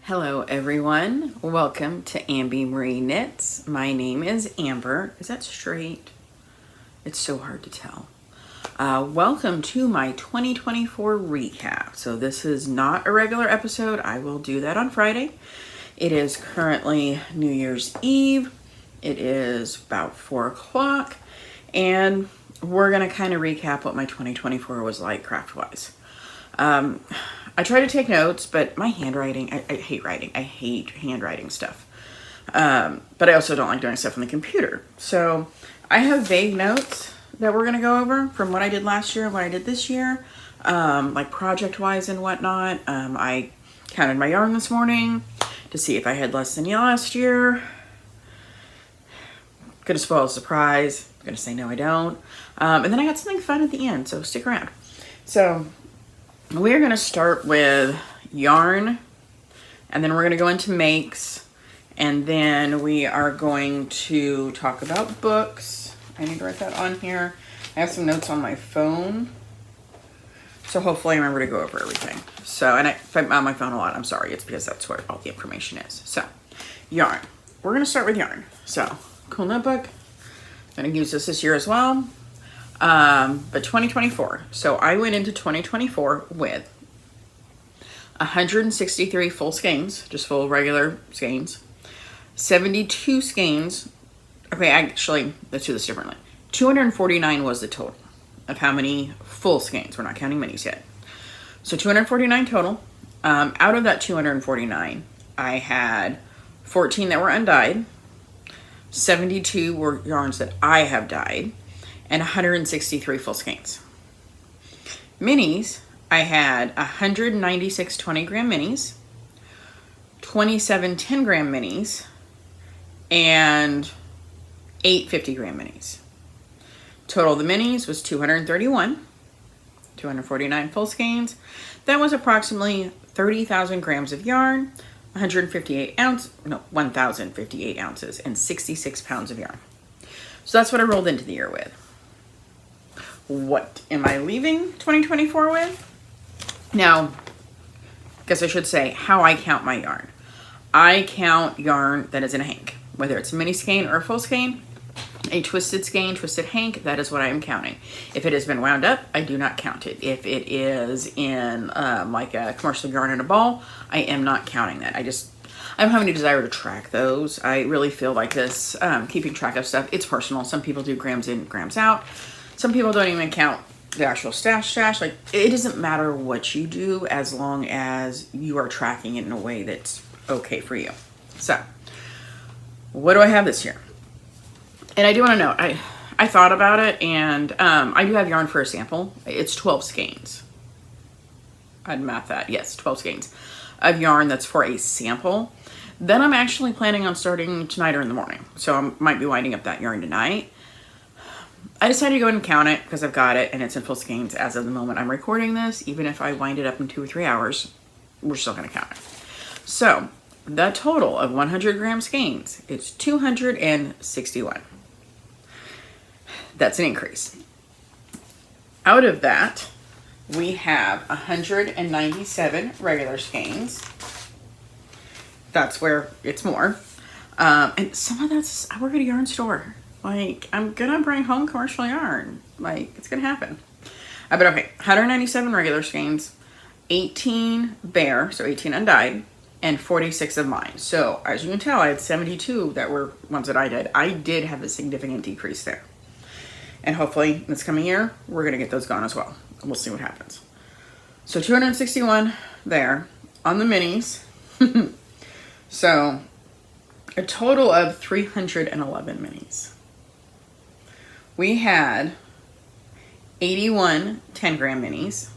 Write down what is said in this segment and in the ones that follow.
Hello everyone, welcome to Ambymarieknits. My name is Amber. Is that straight? It's so hard to tell. Welcome to my 2024 recap. So this is not a regular episode. I will do that on Friday. It is currently New Year's Eve. It is about 4 o'clock and we're gonna kind of recap what my 2024 was like craft-wise. I try to take notes, but my handwriting, I hate writing. I hate handwriting stuff. But I also don't like doing stuff on the computer. So I have vague notes that we're going to go over from what I did last year and what I did this year, like project-wise and whatnot. I counted my yarn this morning to see if I had less than last year. Gonna spoil a surprise. Gonna say no, I don't. And then I got something fun at the end, so stick around. So we're going to start with yarn, and then we're going to go into makes, and then we are going to talk about books. I need to write that on here. I have some notes on my phone, so hopefully I remember to go over everything. So, and if I'm on my phone a lot, I'm sorry. It's because that's where all the information is. So, yarn. We're going to start with yarn. So, cool notebook. I'm going to use this year as well. But 2024. So I went into 2024 with 163 full skeins, just full regular skeins, 72 skeins. Okay, actually, let's do this differently. 249 was the total of how many full skeins. We're not counting minis yet. So 249 total. Out of that 249, I had 14 that were undyed, 72 were yarns that I have dyed, and 163 full skeins. Minis, I had 196 20-gram minis, 27 10-gram minis, and 8 50-gram minis. Total of the minis was 231, 249 full skeins. That was approximately 30,000 grams of yarn, 158 ounces, and 66 pounds of yarn. So that's what I rolled into the year with. What am I leaving 2024 with? Now, I guess I should say how I count my yarn. I count yarn that is in a hank, whether it's a mini skein or a full skein, a twisted skein, twisted hank, that is what I am counting. If it has been wound up, I do not count it. If it is in like a commercial yarn in a ball, I am not counting that. I don't have any desire to track those. I really feel like this, keeping track of stuff, it's personal. Some people do grams in, grams out. Some people don't even count the actual stash. Like, it doesn't matter what you do as long as you are tracking it in a way that's okay for you. So, what do I have this year? And I do want to know, I thought about it, and I do have yarn for a sample. It's 12 skeins. I'd math that. Yes, 12 skeins of yarn that's for a sample. Then I'm actually planning on starting tonight or in the morning. So I might be winding up that yarn tonight. I decided to go ahead and count it because I've got it and it's in full skeins as of the moment I'm recording this. Even if I wind it up in 2 or 3 hours, we're still going to count it. So the total of 100 gram skeins is 261. That's an increase. Out of that, we have 197 regular skeins. That's where it's more. And some of that's, I work at a yarn store. Like, I'm gonna bring home commercial yarn. Like, it's gonna happen. But okay, 197 regular skeins, 18 bare, so 18 undyed, and 46 of mine. So, as you can tell, I had 72 that were ones that I did. I did have a significant decrease there. And hopefully, this coming year, we're gonna get those gone as well. We'll see what happens. So, 261 there on the minis. So, a total of 311 minis. We had 81 10-gram minis.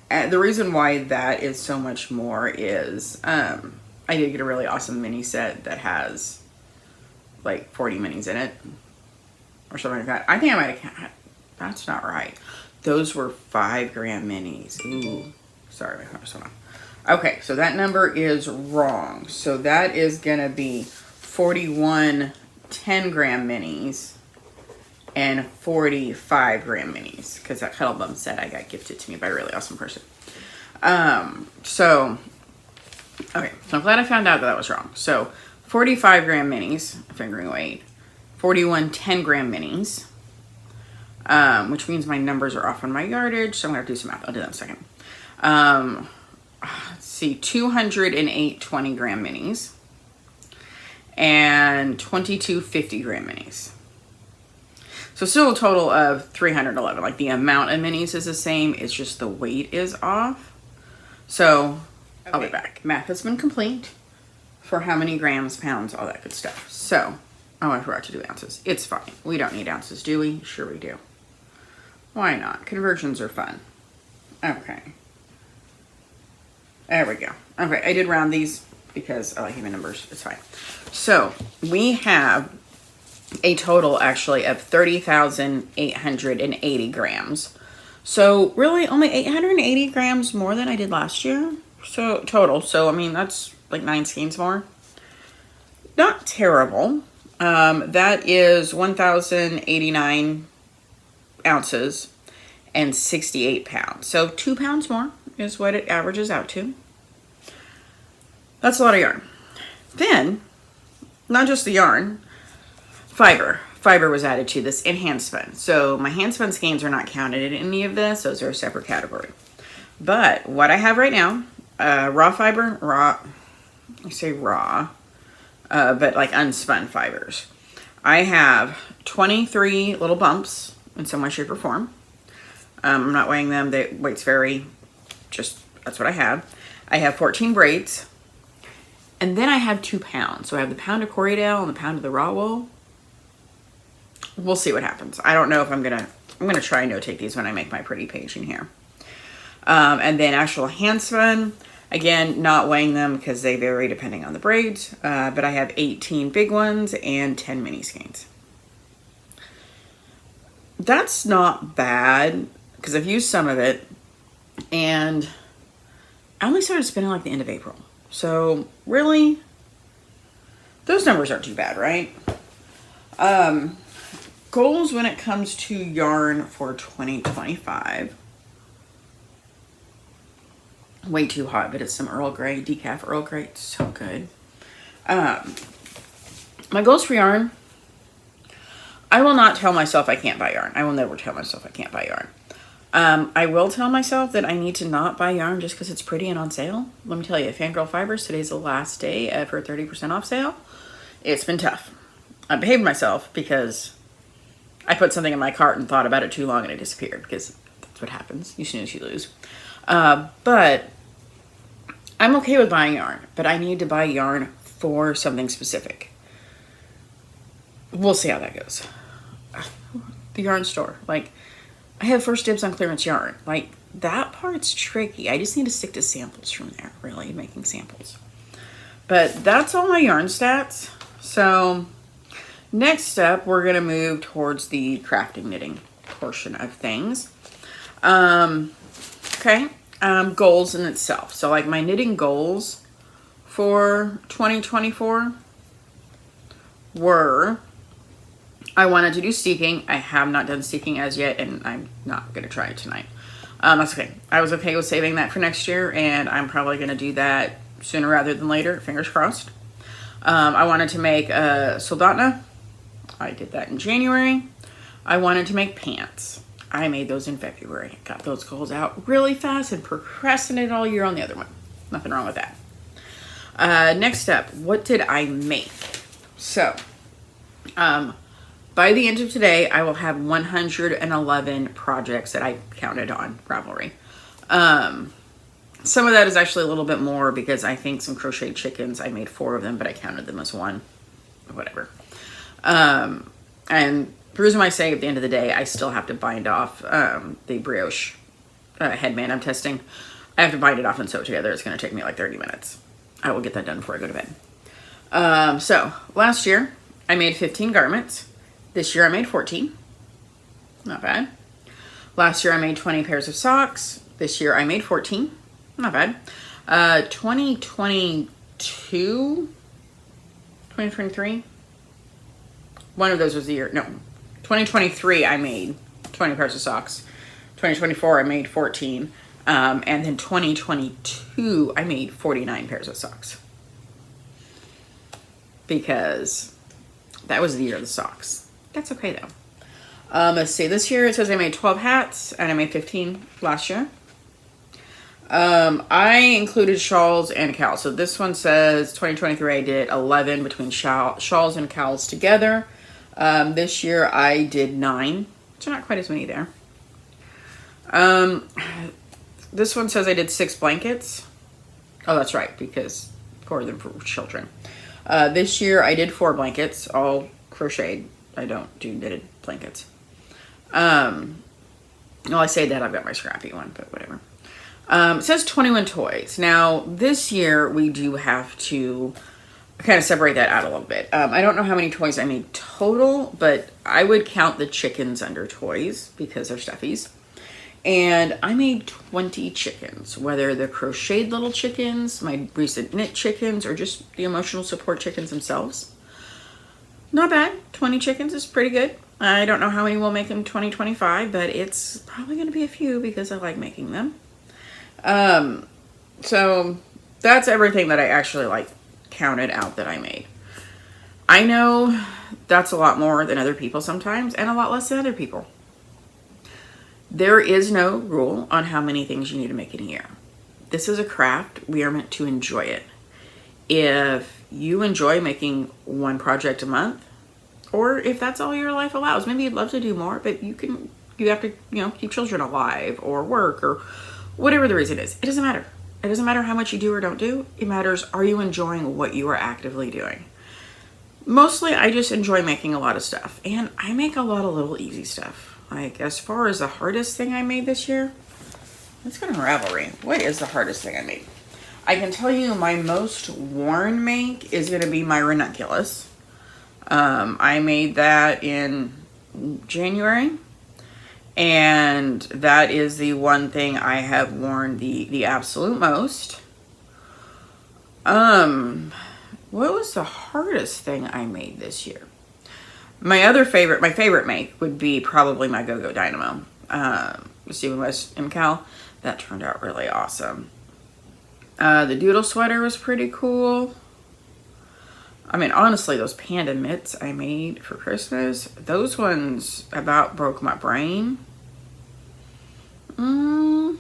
The reason why that is so much more is I did get a really awesome mini set that has like 40 minis in it or something like that. I think I might have, that's not right. Those were 5-gram minis. Ooh, sorry, my phone's on. Okay, so that number is wrong. So that is gonna be 41 10-gram minis and 45-gram minis, because that Kettlebum set I got gifted to me by a really awesome person. So Okay, so I'm glad I found out that was wrong. So 45 gram minis, fingering weight, 41 10-gram minis, which means my numbers are off on my yardage, so I'm going to do some math. I'll do that in a second. Let's see, 208 20-gram minis, and 22 50-gram minis. So still a total of 311. Like the amount of minis is the same, it's just the weight is off. So I'll be back. Math has been complete for how many grams, pounds, all that good stuff. So, oh, I forgot to do ounces. It's fine. We don't need ounces, do we? Sure we do. Why not? Conversions are fun. Okay. There we go. Okay, I did round these because I like even numbers. It's fine. So, we have a total actually of 30,880 grams. So, really only 880 grams more than I did last year. So, total. So, I mean, that's like 9 skeins more. Not terrible. That is 1,089 ounces and 68 pounds. So 2 pounds more is what it averages out to. That's a lot of yarn. Then, not just the yarn, fiber. Fiber was added to this in hand spun. So my hand spun skeins are not counted in any of this. Those are a separate category. But what I have right now, raw fiber, I say raw, but like unspun fibers. I have 23 little bumps in some way, shape, or form. I'm not weighing them. The weights vary. Just, that's what I have. I have 14 braids. And then I have 2 pounds. So I have the pound of Corriedale and the pound of the raw wool. We'll see what happens. I don't know if I'm gonna try and notate these when I make my pretty page in here. And then actual hand spun. Again, not weighing them because they vary depending on the braids, but I have 18 big ones and 10 mini skeins. That's not bad because I've used some of it, and I only started spinning like the end of April. So really, those numbers aren't too bad, right? Goals when it comes to yarn for 2025. Way too hot, but it's some Earl Grey, decaf Earl Grey. It's so good. My goals for yarn. I will not tell myself I can't buy yarn. I will never tell myself I can't buy yarn. I will tell myself that I need to not buy yarn just because it's pretty and on sale. Let me tell you, Fangirl Fibers, today's the last day of her 30% off sale. It's been tough. I behaved myself because I put something in my cart and thought about it too long and it disappeared, because that's what happens. You snooze, you lose. But I'm okay with buying yarn, but I need to buy yarn for something specific. We'll see how that goes. The yarn store, like, I have first dibs on clearance yarn. Like, that part's tricky. I just need to stick to samples from there, really, making samples. But that's all my yarn stats. So next up, we're gonna move towards the crafting knitting portion of things. Okay, goals in itself. So like my knitting goals for 2024 were, I wanted to do steeking. I have not done steeking as yet, and I'm not gonna try it tonight. That's okay. I was okay with saving that for next year, and I'm probably gonna do that sooner rather than later, fingers crossed. I wanted to make a soldotna. I did that in January. I wanted to make pants. I made those in February. Got those goals out really fast and procrastinated all year on the other one. Nothing wrong with that. Next up, what did I make? So, by the end of today, I will have 111 projects that I counted on Ravelry. Some of that is actually a little bit more because I think some crocheted chickens, I made 4 of them, but I counted them as 1. Whatever. And the reason why I say at the end of the day, I still have to bind off the brioche headband I'm testing. I have to bind it off and sew it together. It's going to take me like 30 minutes. I will get that done before I go to bed. So last year I made 15 garments. This year I made 14. Not bad. Last year I made 20 pairs of socks. This year I made 14. Not bad. 2022, 2023. One of those was the year. No, 2023 I made 20 pairs of socks. 2024 I made 14. And then 2022, I made 49 pairs of socks. Because that was the year of the socks. That's okay though. Let's see, this year it says I made 12 hats and I made 15 last year. I included shawls and cowls. So this one says 2023 I did 11 between shawls and cowls together. This year I did 9. So not quite as many there. This one says I did 6 blankets. Oh, that's right, because 4 of them for children. This year I did 4 blankets, all crocheted. I don't do knitted blankets. Well, I say that, I've got my scrappy one, but whatever. It says 21 toys. Now, this year we do have to kind of separate that out a little bit. I don't know how many toys I made total, but I would count the chickens under toys because they're stuffies. And I made 20 chickens, whether they're crocheted little chickens, my recent knit chickens, or just the emotional support chickens themselves. Not bad. 20 chickens is pretty good. I don't know how many we'll make in 2025, but it's probably going to be a few because I like making them. So that's everything that I actually like counted out that I made. I know that's a lot more than other people sometimes and a lot less than other people. There is no rule on how many things you need to make in a year. This is a craft. We are meant to enjoy it. If you enjoy making one project a month, or if that's all your life allows, maybe you'd love to do more, but you have to, keep children alive or work or whatever the reason is. It doesn't matter. It doesn't matter how much you do or don't do. It matters, are you enjoying what you are actively doing? Mostly, I just enjoy making a lot of stuff. And I make a lot of little easy stuff. Like, as far as the hardest thing I made this year, let's go to Ravelry. What is the hardest thing I made? I can tell you my most worn make is going to be my ranunculus. I made that in January. And that is the one thing I have worn the absolute most. What was the hardest thing I made this year? My favorite make would be probably my Go-Go Dynamo. Stephen West MCal. That turned out really awesome. The doodle sweater was pretty cool. I mean, honestly, those panda mitts I made for Christmas, those ones about broke my brain. I'm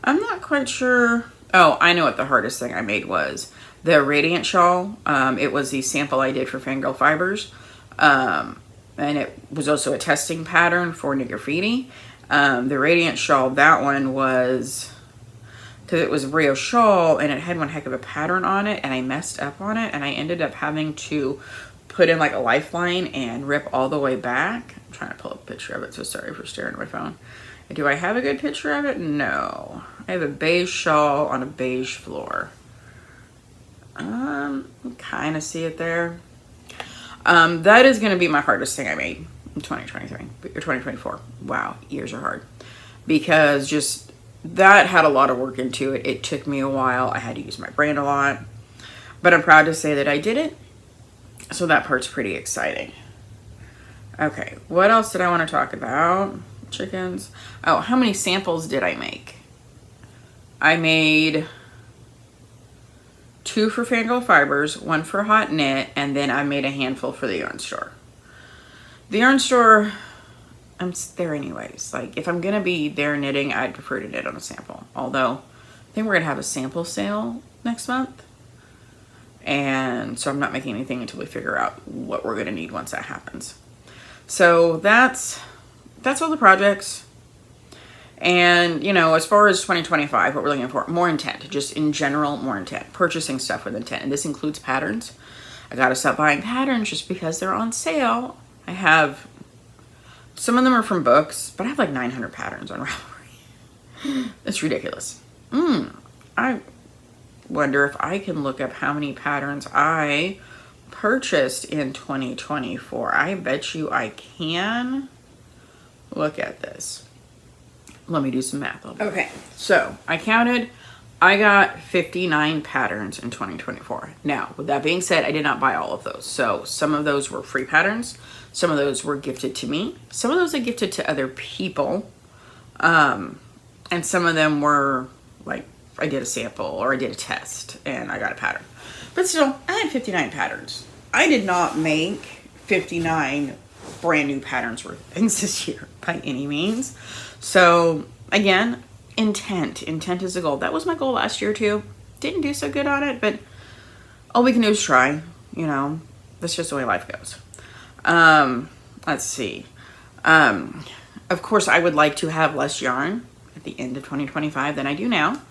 not quite sure. Oh, I know what the hardest thing I made was. The Radiant shawl. It was the sample I did for Fangirl Fibers. And it was also a testing pattern for Knit Graffiti. The Radiant shawl, that one was... because it was a Rio shawl and it had one heck of a pattern on it and I messed up on it and I ended up having to put in like a lifeline and rip all the way back. I'm trying to pull up a picture of it, so sorry for staring at my phone. Do I have a good picture of it? No. I have a beige shawl on a beige floor. Kind of see it there. That is going to be my hardest thing I made in 2023 or 2024. Wow, years are hard. Because just... that had a lot of work into it. It took me a while. I had to use my brain a lot. But I'm proud to say that I did it. So that part's pretty exciting. Okay, what else did I want to talk about? Chickens. Oh, how many samples did I make? I made 2 for Fangirl Fibers, 1 for Hot Knit, and then I made a handful for the yarn store. The yarn store... I'm there anyways. Like, if I'm going to be there knitting, I'd prefer to knit on a sample. Although, I think we're going to have a sample sale next month. And so I'm not making anything until we figure out what we're going to need once that happens. So that's all the projects. And, as far as 2025, what we're looking for, more intent. Just in general, more intent. Purchasing stuff with intent. And this includes patterns. I got to stop buying patterns just because they're on sale. I have... some of them are from books, but I have like 900 patterns on Ravelry. It's ridiculous. I wonder if I can look up how many patterns I purchased in 2024. I bet you I can. Look at this. Let me do some math. Okay, so I counted. I got 59 patterns in 2024. Now, with that being said, I did not buy all of those. So some of those were free patterns. Some of those were gifted to me. Some of those I gifted to other people. And some of them were like, I did a sample or I did a test and I got a pattern. But still, I had 59 patterns. I did not make 59 brand new patterns worth of things this year by any means. So again, intent is the goal. That was my goal last year too. Didn't do so good on it, but all we can do is try, you know. That's just the way life goes. Let's see. Of course, I would like to have less yarn at the end of 2025 than I do now.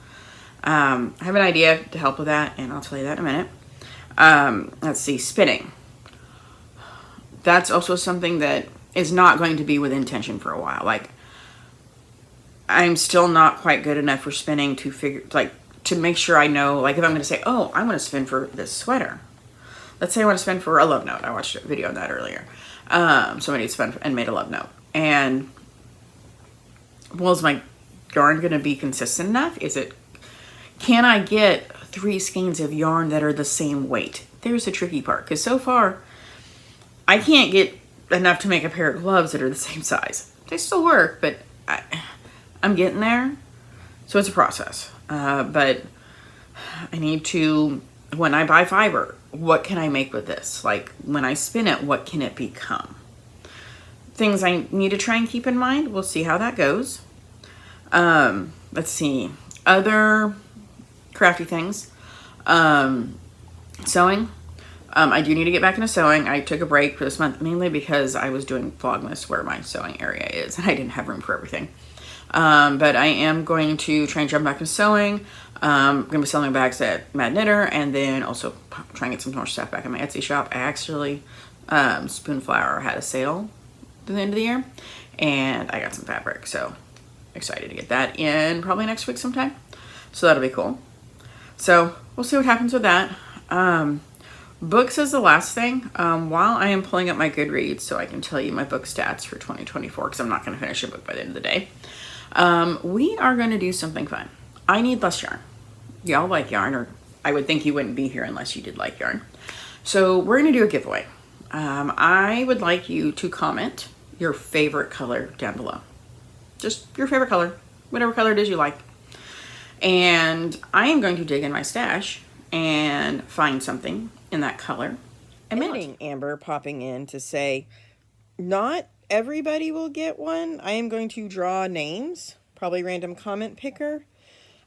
I have an idea to help with that, and I'll tell you that in a minute. Let's see, spinning. That's also something that is not going to be with intention for a while. Like, I'm still not quite good enough for spinning to figure, like, to make sure I know, like, if I'm going to say, oh, I want to spin for this sweater. Let's say I want to spin for a love note. I watched a video on that earlier. Somebody spun and made a love note. And, well, is my yarn going to be consistent enough? Can I get 3 skeins of yarn that are the same weight? There's the tricky part. Because so far, I can't get enough to make a pair of gloves that are the same size. They still work, but I'm getting there. So it's a process. But I need to, when I buy fiber, what can I make with this? Like, when I spin it, what can it become? Things I need to try and keep in mind. We'll see how that goes. Let's see. Other crafty things. Sewing. I do need to get back into sewing. I took a break for this month, mainly because I was doing Vlogmas where my sewing area is, and I didn't have room for everything. But I am going to try and jump back into sewing. I'm going to be selling bags at Mad Knitter, and then also try and get some more stuff back in my Etsy shop. I actually, Spoonflower had a sale at the end of the year, and I got some fabric, so excited to get that in probably next week sometime. So that'll be cool. So we'll see what happens with that. Books is the last thing. While I am pulling up my Goodreads so I can tell you my book stats for 2024, because I'm not going to finish a book by the end of the day, we are going to do something fun. I need less yarn. Y'all like yarn, or I would think you wouldn't be here unless you did like yarn. So we're going to do a giveaway. I would like you to comment your favorite color down below. Just your favorite color, whatever color it is you like. And I am going to dig in my stash and find something in that color. Emitting Amber popping in to say, not everybody will get one. I am going to draw names, probably random comment picker.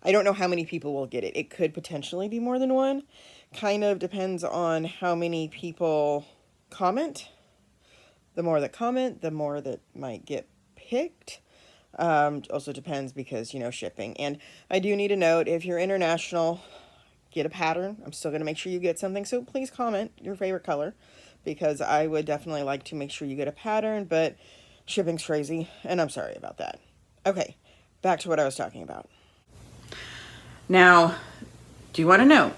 I don't know how many people will get it. It could potentially be more than one. Kind of depends on how many people comment. The more that comment, the more that might get picked. Also depends because, you know, shipping. And I do need a note, if you're international, get a pattern. I'm still going to make sure you get something. So please comment your favorite color, because I would definitely like to make sure you get a pattern, but shipping's crazy and I'm sorry about that. Okay, back to what I was talking about. Now, do you want to know?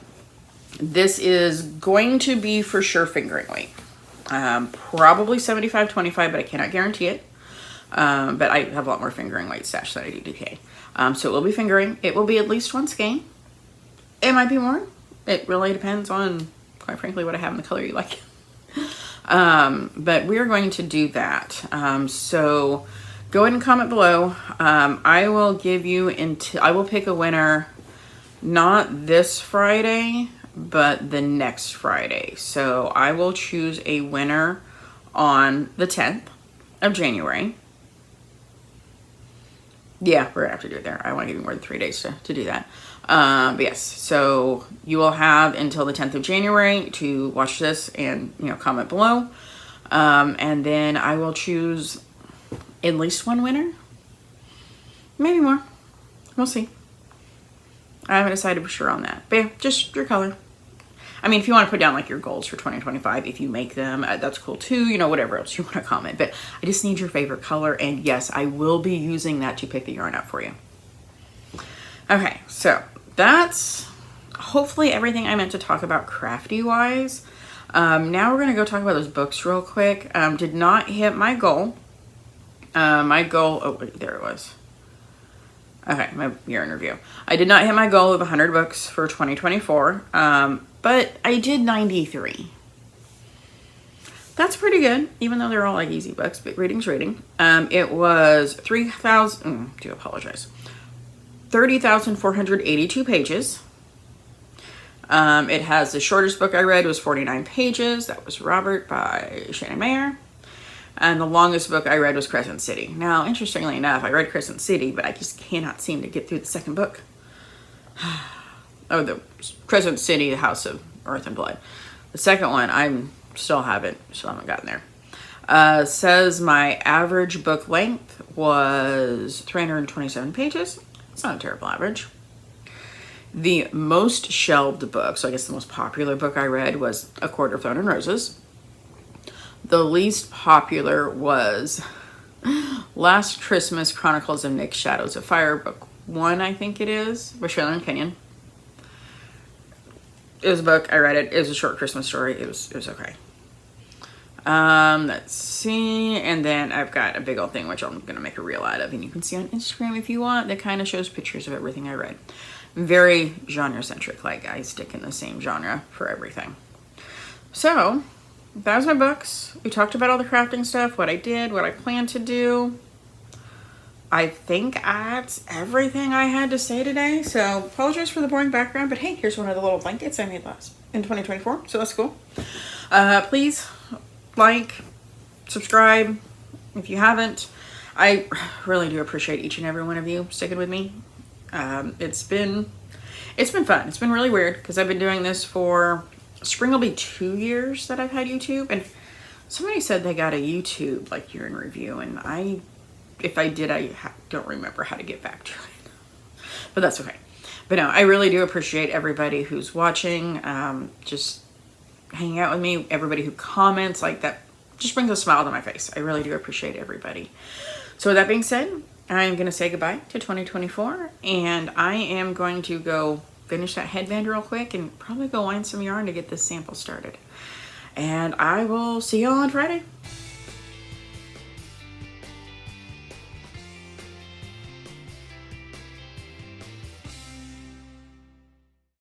This is going to be for sure fingering weight. Probably 75-25, but I cannot guarantee it. But I have a lot more fingering weight stash than I do DK. So it will be fingering. It will be at least 1 skein. It might be more. It really depends on, quite frankly, what I have in the color you like. But we're going to do that. So go ahead and comment below. I will give you I will pick a winner, not this Friday, but the next Friday. So I will choose a winner on the 10th of January. Yeah, we're gonna have to do it there. I want to give you more than 3 days to do that. But yes, so you will have until the 10th of January to watch this and, you know, comment below. And then I will choose at least 1 winner. Maybe more. We'll see. I haven't decided for sure on that. But yeah, just your color. I mean, if you want to put down like your goals for 2025, if you make them, that's cool too. You know, whatever else you want to comment. But I just need your favorite color. And yes, I will be using that to pick the yarn up for you. Okay, so that's hopefully everything I meant to talk about crafty wise. Now we're going to go talk about those books real quick. Did not hit my goal. Oh, wait, there it was. Okay, my yarn review. I did not hit my goal of 100 books for 2024, but I did 93. That's pretty good, even though they're all like easy books, but reading's reading. It was 30,482 pages. It has the shortest book I read was 49 pages. That was Robert by Shannon Mayer. And the longest book I read was Crescent City. Now, interestingly enough, I read Crescent City, but I just cannot seem to get through the second book. Oh, the Crescent City, The House of Earth and Blood. The second one, still haven't gotten there. Says my average book length was 327 pages. It's not a terrible average. The most shelved book, so I guess the most popular book I read, was A Court of Thorn and Roses. The least popular was Last Christmas, Chronicles of Nick, Shadows of Fire, book 1, I think it is, by Shirley and Kenyon. It was a book, I read it. It was a short Christmas story. It was okay. Let's see. And then I've got a big old thing, which I'm going to make a reel out of. And you can see on Instagram if you want, that kind of shows pictures of everything I read. Very genre-centric. Like, I stick in the same genre for everything. So, that was my books. We talked about all the crafting stuff, what I did, what I plan to do. I think that's everything I had to say today. So, apologize for the boring background. But hey, here's one of the little blankets I made in 2024. So, that's cool. Please like, subscribe if you haven't. I really do appreciate each and every one of you sticking with me. It's been fun. It's been really weird because I've been doing this for spring will be 2 years that I've had YouTube, and somebody said they got a YouTube like year in review, and if I did, I don't remember how to get back to it, but that's okay. But no, I really do appreciate everybody who's watching, just hanging out with me, everybody who comments, like that just brings a smile to my face. I really do appreciate everybody. So with that being said, I'm going to say goodbye to 2024, and I am going to go finish that headband real quick and probably go wind some yarn to get this sample started. And I will see y'all on Friday.